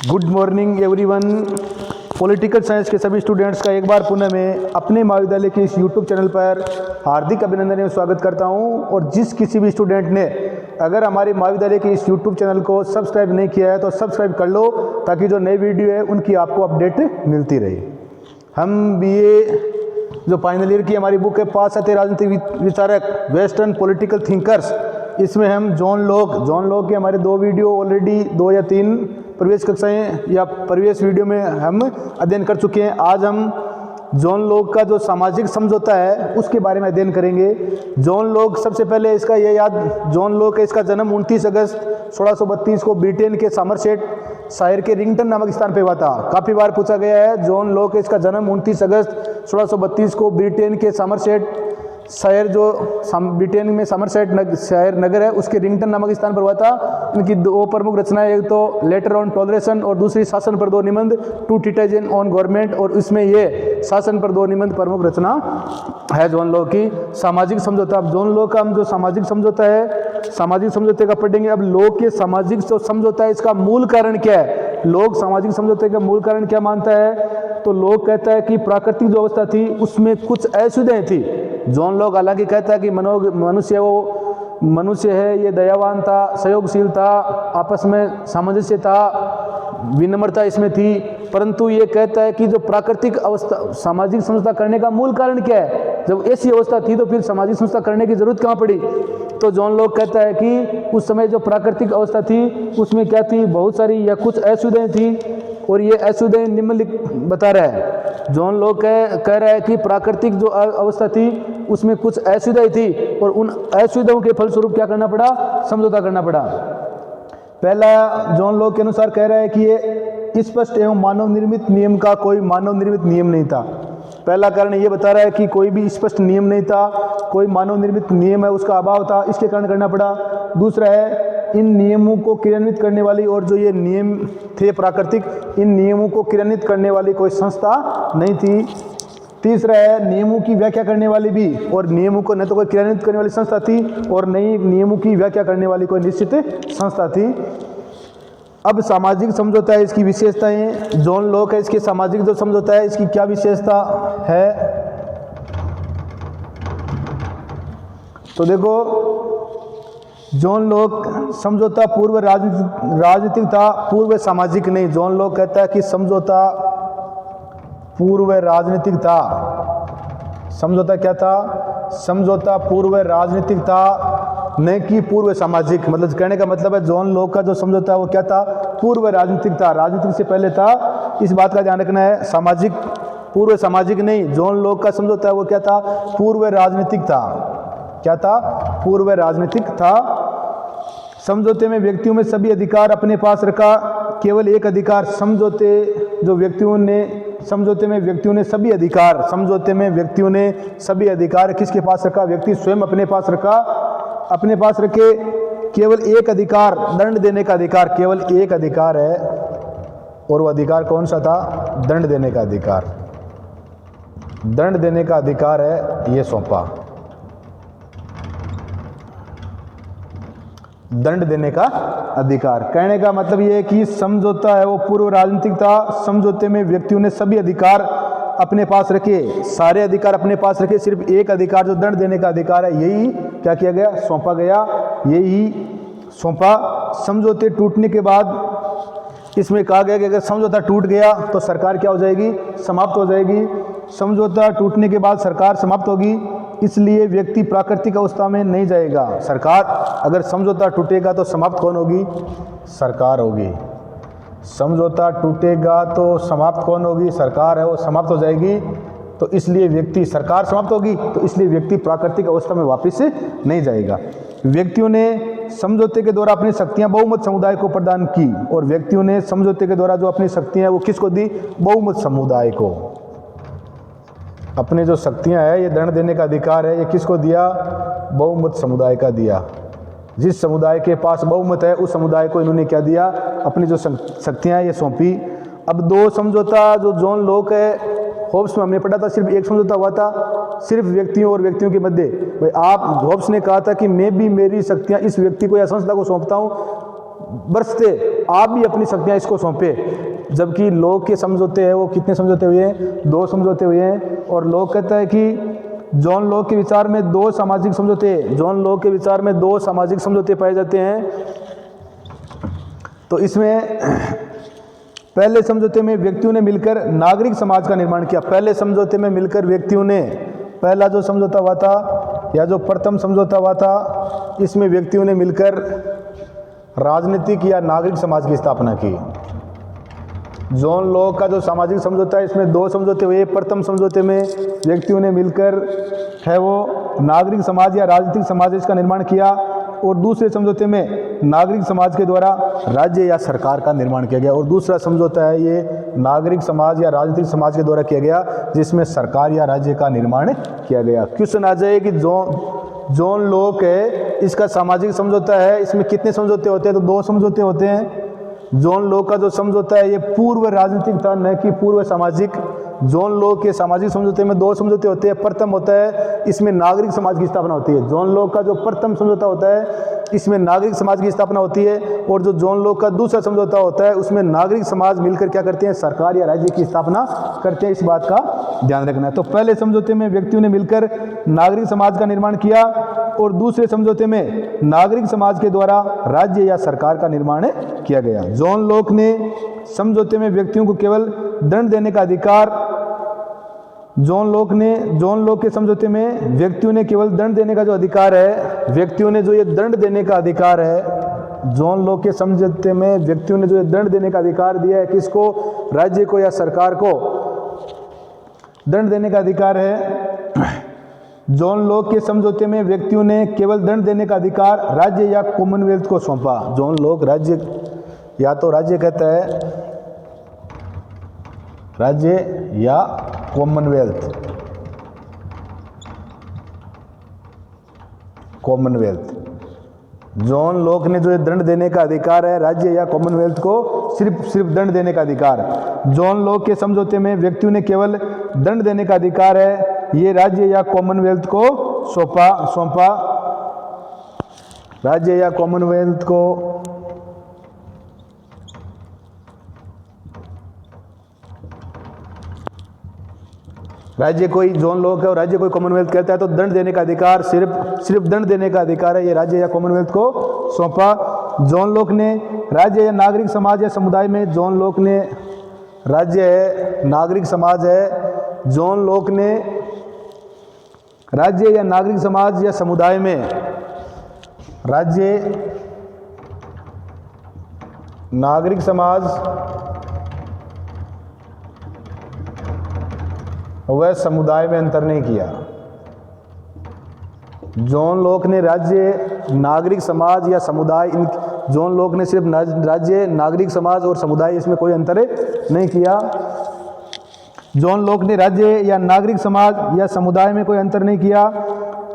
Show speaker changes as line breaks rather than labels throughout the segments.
Good morning everyone. Political science के सभी students का एक बार पुनः मैं अपने महाविद्यालय के इस यूट्यूब चैनल पर हार्दिक अभिनंदन एवं स्वागत करता हूं। और जिस किसी भी स्टूडेंट ने अगर हमारे महाविद्यालय के इस यूट्यूब चैनल को सब्सक्राइब नहीं किया है तो सब्सक्राइब कर लो, ताकि जो नई वीडियो है उनकी आपको अपडेट मिलती रहे। हम बीए जो फाइनल ईयर की हमारी बुक है पाश्चात्य राजनीतिक विचारक वेस्टर्न पॉलिटिकल थिंकर्स, इसमें हम जॉन लॉक के हमारे 2 वीडियो ऑलरेडी 2 या 3 प्रवेश कक्षाएं या प्रवेश वीडियो में हम अध्ययन कर चुके हैं। आज हम जॉन लॉक का जो सामाजिक समझौता है उसके बारे में अध्ययन करेंगे। जॉन लॉक, सबसे पहले इसका ये याद, जॉन लॉक है, इसका जन्म 29 अगस्त 1632 को ब्रिटेन के सामरसेट शहर के रिंगटन नामक स्थान पर हुआ था। काफ़ी बार पूछा गया है। जॉन लॉक, इसका जन्म 29 अगस्त 1632 को ब्रिटेन के सामरसेट शहर, जो ब्रिटेन में सामरसेट शहर नगर है, उसके रिंगटन नामक स्थान पर हुआ था। इनकी 2 प्रमुख रचनाएं, एक तो लेटर ऑन टॉलरेशन और दूसरी शासन पर 2 निबंध, टू ट्रीटाइज ऑन गवर्नमेंट, और इसमें ये शासन पर 2 निबंध प्रमुख रचना है जॉन लॉक की। सामाजिक समझौता, अब जॉन लॉक का हम जो सामाजिक समझौता है, सामाजिक समझौते का पढ़ेंगे। अब लॉक के सामाजिक जो समझौता है इसका मूल कारण क्या है, लोग सामाजिक समझौते का मूल कारण क्या मानता है, तो लोग कहता है कि प्राकृतिक जो अवस्था थी उसमें कुछ असुविधाएं थी। जॉन लॉक हालांकि कहता है कि मनुष्य है, ये दयावान था, सहयोगशील था, आपस में सामंजस्य था, विनम्रता इसमें थी, परंतु ये कहता है कि जो प्राकृतिक अवस्था, सामाजिक समझौता करने का मूल कारण क्या है, जब ऐसी अवस्था थी तो फिर सामाजिक समझौता करने की जरूरत कहाँ पड़ी। तो जॉन लॉक कहता है कि उस समय जो प्राकृतिक अवस्था थी उसमें क्या थी, बहुत सारी या कुछ असुविधाएं थी, और ये असुविधाएं निम्नलिखित बता रहा है। जॉन लॉक कह रहा है कि प्राकृतिक जो अवस्था थी उसमें कुछ असुविधाएं थी, और उन असुविधाओं के फलस्वरूप क्या करना पड़ा, समझौता करना पड़ा। पहला, जॉन लॉक के अनुसार कह रहा है कि ये स्पष्ट एवं मानव निर्मित नियम का कोई मानव निर्मित नियम नहीं था। पहला कारण ये बता रहा है कि कोई भी स्पष्ट नियम नहीं था, कोई मानव निर्मित नियम है उसका अभाव था, इसके कारण करना पड़ा। दूसरा है, इन नियमों को क्रियान्वित करने वाली, और जो ये नियम थे प्राकृतिक, इन नियमों को क्रियान्वित करने वाली कोई संस्था नहीं थी। तीसरा है, नियमों की व्याख्या करने वाली भी, और नियमों को न तो कोई क्रियान्वित करने वाली संस्था थी और न ही नियमों की व्याख्या करने वाली कोई निश्चित संस्था थी। अब सामाजिक समझौता है, इसकी विशेषताएं, जॉन लॉक है, इसके सामाजिक जो समझौता है इसकी क्या विशेषता है, तो देखो, जॉन लॉक समझौता पूर्व राजनीतिक था, पूर्व सामाजिक नहीं। जॉन लॉक कहता है कि समझौता पूर्व राजनीतिक था। समझौता क्या था, समझौता पूर्व राजनीतिक था, न कि पूर्व सामाजिक। मतलब कहने का मतलब है जॉन लॉक का जो समझौता है वो क्या था, पूर्व राजनीतिक था, राजनीतिक से पहले था। इस बात का ध्यान रखना है, सामाजिक, पूर्व सामाजिक नहीं। जॉन लॉक का समझौता है वो क्या था, पूर्व राजनीतिक था। क्या था, पूर्व राजनीतिक था। समझौते में व्यक्तियों में सभी अधिकार अपने पास रखा, केवल एक अधिकार, समझौते में व्यक्तियों ने सभी अधिकार, समझौते में व्यक्तियों ने सभी अधिकार किसके पास रखा, व्यक्ति स्वयं अपने पास रखा, अपने पास रखे। केवल एक अधिकार, दंड देने का अधिकार, केवल एक अधिकार है, और वो अधिकार कौन सा था, दंड देने का अधिकार। दंड देने का अधिकार है ये सौंपा, दंड देने का अधिकार। कहने का मतलब ये है कि समझौता है वो पूर्व राजनीतिक था। समझौते में व्यक्तियों ने सभी अधिकार अपने पास रखे, सारे अधिकार अपने पास रखे, सिर्फ एक अधिकार जो दंड देने का अधिकार है यही क्या किया गया, सौंपा गया, यही सौंपा। समझौते टूटने के बाद इसमें कहा गया कि अगर समझौता टूट गया तो सरकार क्या हो जाएगी, समाप्त हो जाएगी। समझौता टूटने के बाद सरकार समाप्त होगी, इसलिए व्यक्ति प्राकृतिक अवस्था में नहीं जाएगा। सरकार, अगर समझौता टूटेगा तो समाप्त कौन होगी, सरकार होगी। समझौता टूटेगा तो समाप्त कौन होगी, सरकार है, वो समाप्त हो जाएगी। तो इसलिए व्यक्ति, सरकार समाप्त होगी तो इसलिए व्यक्ति प्राकृतिक अवस्था में वापस नहीं जाएगा। व्यक्तियों ने समझौते के द्वारा अपनी शक्तियां बहुमत समुदाय को प्रदान की, और व्यक्तियों ने समझौते के द्वारा जो अपनी शक्तियां वो किसको दी, बहुमत समुदाय को। अपने जो शक्तियां है, ये दंड देने का अधिकार है, ये किसको दिया, बहुमत समुदाय का दिया। जिस समुदाय के पास बहुमत है उस समुदाय को इन्होंने क्या दिया, अपनी जो शक्तियां ये सौंपी। अब 2 समझौता जो जॉन लॉक है, होब्स में हमने पढ़ा था, सिर्फ एक समझौता हुआ था, सिर्फ व्यक्तियों और व्यक्तियों के मध्य। भाई, आप, होब्स ने कहा था कि मैं भी मेरी शक्तियां इस व्यक्ति को या संस्था को सौंपता हूं, बरसते आप भी अपनी शक्तियाँ इसको सौंपे। जबकि लोग के समझौते हैं वो कितने समझौते हुए हैं? 2 समझौते हुए हैं। और लोग कहता है कि जॉन लॉक के विचार में 2 सामाजिक समझौते, जॉन लॉक के विचार में 2 सामाजिक समझौते पाए जाते हैं। तो इसमें पहले समझौते में व्यक्तियों ने मिलकर नागरिक समाज का निर्माण किया। पहले समझौते में मिलकर व्यक्तियों ने, पहला जो समझौता हुआ था या जो प्रथम समझौता हुआ था, इसमें व्यक्तियों ने मिलकर राजनीतिक या नागरिक समाज की स्थापना की। जॉन लॉक का जो सामाजिक समझौता है इसमें 2 समझौते हुए। प्रथम समझौते में व्यक्तियों ने मिलकर है वो नागरिक समाज या राजनीतिक समाज इसका निर्माण किया, और दूसरे समझौते में नागरिक समाज के द्वारा राज्य या सरकार का निर्माण किया गया। और दूसरा समझौता है ये नागरिक समाज या राजनीतिक समाज के द्वारा किया गया, जिसमें सरकार या राज्य का निर्माण किया गया। क्वेश्चन आ जाए कि जॉन लॉक है, इसका सामाजिक समझौता है, इसमें कितने समझौते होते हैं? तो 2 समझौते होते हैं। जॉन लॉक का जो समझौता है ये पूर्व राजनीतिक था, न कि पूर्व सामाजिक। जॉन लॉक के सामाजिक समझौते में 2 समझौते होते हैं। प्रथम होता है इसमें नागरिक समाज की स्थापना होती है। जॉन लॉक का जो प्रथम समझौता होता है इसमें नागरिक समाज की स्थापना होती है, और जो जॉन लॉक का दूसरा समझौता होता है उसमें नागरिक समाज मिलकर क्या करते हैं? सरकार या राज्य की स्थापना करते हैं। इस बात का ध्यान रखना है। तो पहले समझौते में व्यक्तियों ने मिलकर नागरिक समाज का निर्माण किया, और दूसरे समझौते में नागरिक समाज के द्वारा राज्य या सरकार का निर्माण किया गया। जॉन लॉक ने समझौते में व्यक्तियों को केवल दंड देने का अधिकार, जॉन लॉक के समझौते में व्यक्तियों ने केवल दंड देने का जो अधिकार है, व्यक्तियों ने जो ये दंड देने का अधिकार है, जॉन लॉक के समझौते में व्यक्तियों ने जो ये दंड देने का अधिकार दिया है, किसको? राज्य को या सरकार को दंड देने का अधिकार है। जॉन लॉक के समझौते में व्यक्तियों ने केवल दंड देने का अधिकार राज्य या कॉमनवेल्थ को सौंपा। जॉन लॉक राज्य, या तो राज्य कहता है, राज्य या कॉमनवेल्थ, जॉन लॉक ने जो ये दंड देने का अधिकार है राज्य या कॉमनवेल्थ को, सिर्फ दंड देने का अधिकार। जॉन लॉक के समझौते में व्यक्तियों ने केवल दंड देने का अधिकार है, ये राज्य या कॉमनवेल्थ को सौंपा। राज्य या कॉमनवेल्थ को राज्य कोई जॉन लॉक है और राज्य कोई कॉमनवेल्थ कहता है, तो दंड देने का अधिकार सिर्फ दंड देने का अधिकार है, ये राज्य या कॉमनवेल्थ को सौंपा। जॉन लॉक ने राज्य या नागरिक समाज या समुदाय में, जॉन लॉक ने राज्य है, नागरिक समाज है, जॉन लॉक ने राज्य या नागरिक समाज या समुदाय में, राज्य नागरिक समाज वह समुदाय में अंतर नहीं किया। जॉन लॉक ने राज्य, नागरिक समाज या समुदाय, जॉन लॉक ने सिर्फ राज्य, नागरिक समाज और समुदाय, इसमें कोई अंतर नहीं किया। जॉन लॉक ने राज्य या नागरिक समाज या समुदाय में कोई अंतर नहीं किया।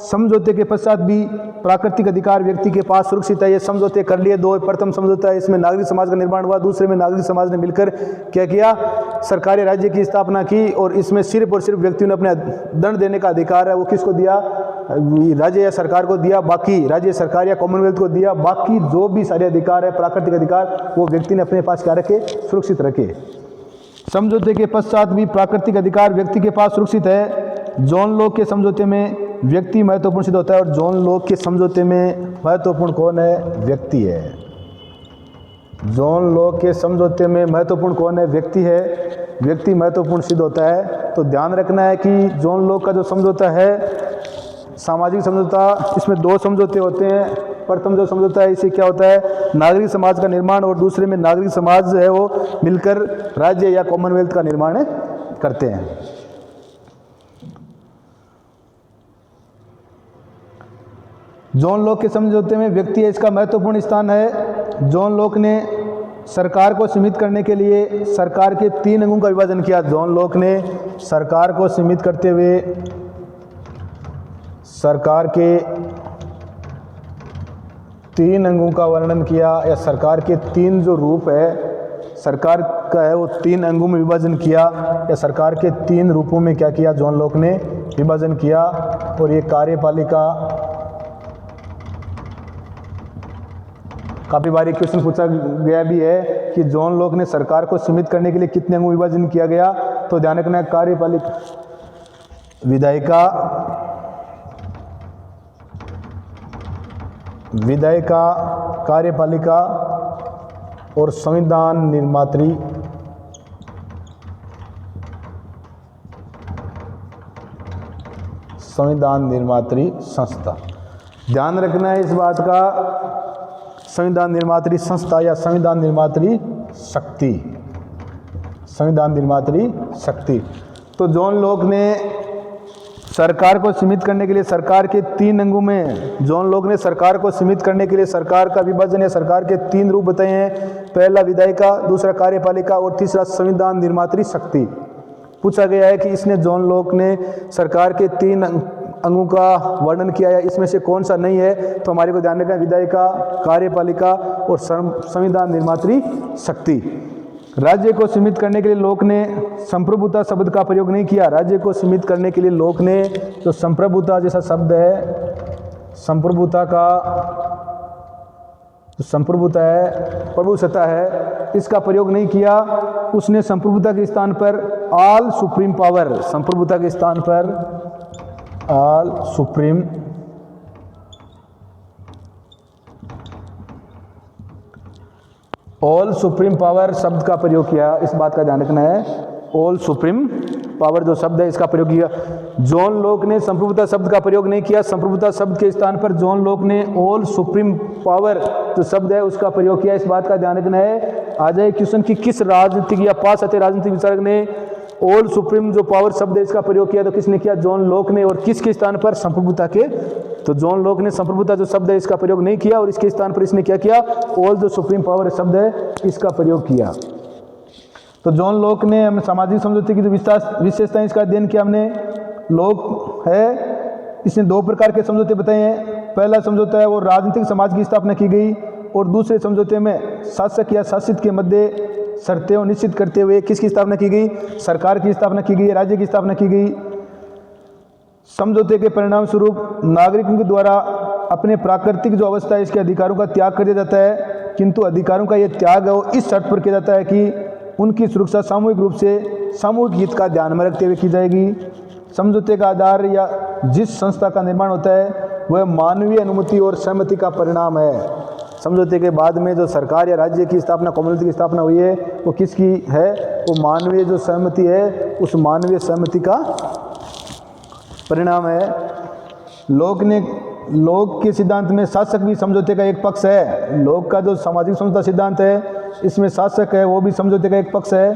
समझौते के पश्चात भी प्राकृतिक अधिकार व्यक्ति के पास सुरक्षित है। ये समझौते कर लिए 2। प्रथम समझौता है, इसमें नागरिक समाज का निर्माण हुआ। दूसरे में नागरिक समाज ने मिलकर क्या किया? सरकारी राज्य की स्थापना की, और इसमें सिर्फ और सिर्फ व्यक्तियों ने अपने दंड देने का अधिकार है वो किसको दिया? राज्य या सरकार को दिया। बाकी राज्य, सरकार या कॉमनवेल्थ को दिया। बाकी जो भी सारे अधिकार है, प्राकृतिक अधिकार, वो व्यक्ति ने अपने पास क्या रखे? सुरक्षित रखे। समझौते के पश्चात भी प्राकृतिक अधिकार व्यक्ति के पास सुरक्षित है। जॉन लॉक के समझौते में व्यक्ति महत्वपूर्ण सिद्ध होता है, और जॉन लॉक के समझौते में महत्वपूर्ण कौन है? व्यक्ति है। जॉन लॉक के समझौते में महत्वपूर्ण कौन है? व्यक्ति है। व्यक्ति महत्वपूर्ण सिद्ध होता है। तो ध्यान रखना है कि जॉन लॉक का जो समझौता है, सामाजिक समझौता, इसमें 2 समझौते होते हैं। प्रथम जो समझौता है इससे क्या होता है? नागरिक समाज का निर्माण, और दूसरे में नागरिक समाज है वो मिलकर राज्य या कॉमनवेल्थ का निर्माण करते हैं। जॉन लॉक के समझौते में व्यक्ति है, इसका महत्वपूर्ण स्थान है। जॉन लॉक ने सरकार को सीमित करने के लिए सरकार के 3 अंगों का विभाजन किया। जॉन लॉक ने सरकार को सीमित करते हुए सरकार के 3 अंगों का वर्णन किया, या सरकार के 3 जो रूप है सरकार का है वो 3 अंगों में विभाजन किया, या सरकार के 3 रूपों में क्या किया? जॉन लॉक ने विभाजन किया। और ये कार्यपालिका, काफ़ी बारी क्वेश्चन पूछा गया भी है कि जोन लोक ने सरकार को सीमित करने के लिए कितने अंगों विभाजन किया गया, तो ध्यान रखना है कार्यपालिका, विधायिका, कार्यपालिका और संविधान निर्मात्री संस्था। ध्यान रखना है इस बात का, संविधान निर्मात्री संस्था या संविधान निर्मात्री शक्ति। तो जॉन लॉक ने सरकार को सीमित करने के लिए सरकार के 3 अंगों में, जॉन लॉक ने सरकार को सीमित करने के लिए सरकार का विभाजन या सरकार के 3 रूप बताए हैं। पहला विधायिका, दूसरा कार्यपालिका और तीसरा संविधान निर्मात्री शक्ति। पूछा गया है कि इसने जॉन लॉक ने सरकार के 3 अंगों का वर्णन किया है, इसमें से कौन सा नहीं है, तो हमारे को ध्यान रखना है विधायिका, कार्यपालिका और संविधान निर्मात्री शक्ति। राज्य को सीमित करने के लिए लोक ने संप्रभुता शब्द का प्रयोग नहीं किया। राज्य को सीमित करने के लिए लोक ने जो संप्रभुता जैसा शब्द है, संप्रभुता है, प्रभुसत्ता है, इसका प्रयोग नहीं किया। उसने संप्रभुता के स्थान पर ऑल सुप्रीम पावर, संप्रभुता के स्थान पर ऑल सुप्रीम पावर शब्द का प्रयोग किया। इस बात का ध्यान रखना है, ऑल सुप्रीम पावर जो शब्द है इसका प्रयोग किया। जॉन लॉक ने संप्रभुता शब्द का प्रयोग नहीं किया। संप्रभुता शब्द के स्थान पर जॉन लॉक ने ऑल सुप्रीम पावर जो शब्द है उसका प्रयोग किया। इस बात का ध्यान रखना है। आ जाए क्वेश्चन कि किस राजनीतिक या पाश्चात्य राजनीतिक विचारक ने ऑल सुप्रीम जो पावर शब्द है इसका प्रयोग किया, तो किसने किया? जॉन लॉक ने। और किसके स्थान पर? संप्रभुता के। तो जॉन लॉक ने संप्रभुता जो शब्द है इसका प्रयोग नहीं किया और इसके स्थान पर इसने क्या किया? ऑल जो सुप्रीम पावर शब्द है इसका प्रयोग किया। तो जॉन लॉक ने हम सामाजिक समझौते की जो विशेषताएं इसका अध्ययन किया हमने। लॉक है, इसने 2 प्रकार के समझौते बताए हैं। पहला समझौता है वो राजनीतिक समाज की स्थापना की गई और दूसरे समझौते में शासक या शासित के मध्य शर्तें निश्चित करते हुए किसकी स्थापना की गई? सरकार की स्थापना की गई, राज्य की स्थापना की गई। समझौते के परिणाम स्वरूप नागरिकों के द्वारा अपने प्राकृतिक जो अवस्था है इसके अधिकारों का त्याग कर दिया जाता है, किंतु अधिकारों का यह त्याग है वो इस शर्त पर किया जाता है कि उनकी सुरक्षा सामूहिक रूप से सामूहिक हित का ध्यान में रखते हुए की जाएगी। समझौते का आधार या जिस संस्था का निर्माण होता है वह मानवीय अनुमति और सहमति का परिणाम है। समझौते के बाद में जो सरकार या राज्य की स्थापना, कम्युनिटी की स्थापना हुई है वो किसकी है? वो मानवीय जो सहमति है उस मानवीय सहमति का परिणाम है। लोक के सिद्धांत में शासक भी समझौते का एक पक्ष है। लोक का जो सामाजिक समझौता सिद्धांत है इसमें शासक है वो भी समझौते का एक पक्ष है,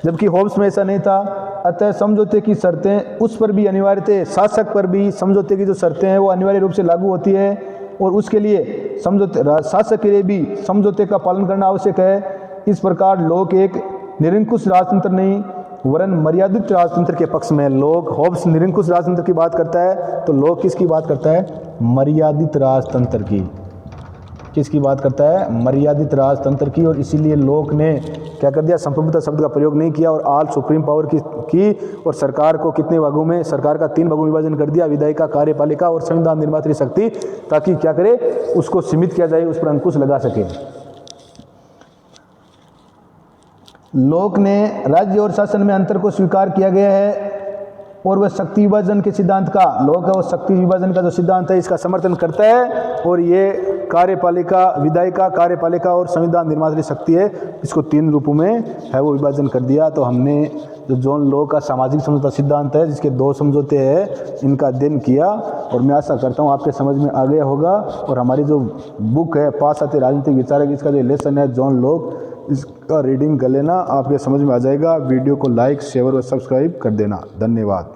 जबकि होब्स में ऐसा नहीं था। अतः समझौते की शर्तें उस पर भी अनिवार्य थे, शासक पर भी समझौते की जो शर्तें हैं वो अनिवार्य रूप से लागू होती है और उसके लिए शासक के लिए भी समझौते का पालन करना आवश्यक है। इस प्रकार लोक एक निरंकुश राजतंत्र नहीं वरन मर्यादित राजतंत्र के पक्ष में। लोक, होब्स निरंकुश राजतंत्र की बात करता है तो लोक किसकी बात करता है? मर्यादित राजतंत्र की। किसकी बात करता है? मर्यादित राजतंत्र की। और इसीलिए लोक ने क्या कर दिया? संप्रभुता शब्द का प्रयोग नहीं किया और ऑल सुप्रीम पावर की और सरकार को कितने भागों में? सरकार का 3 भागों में विभाजन कर दिया, विधायिका, कार्यपालिका और संविधान निर्मात्री शक्ति, ताकि क्या करे? उसको सीमित किया जाए, उस पर अंकुश लगा सके। लोक ने राज्य और शासन में अंतर को स्वीकार किया गया है और वह शक्ति विभाजन के सिद्धांत का, लोक है वो शक्ति विभाजन का जो सिद्धांत है इसका समर्थन करता है। और ये कार्यपालिका, विधायिका, कार्यपालिका और संविधान निर्मात्री शक्ति है, इसको 3 रूपों में है वो विभाजन कर दिया। तो हमने जो जॉन लॉक का सामाजिक समझौता सिद्धांत है जिसके 2 समझौते हैं इनका अध्ययन किया और मैं आशा करता हूँ आपके समझ में आ गया होगा। और हमारी जो बुक है पाश्चात्य राजनीतिक विचारक, इसका जो लेसन है जॉन लॉक, इसका रीडिंग कर लेना, आपके समझ में आ जाएगा। वीडियो को लाइक, शेयर और सब्सक्राइब कर देना। धन्यवाद।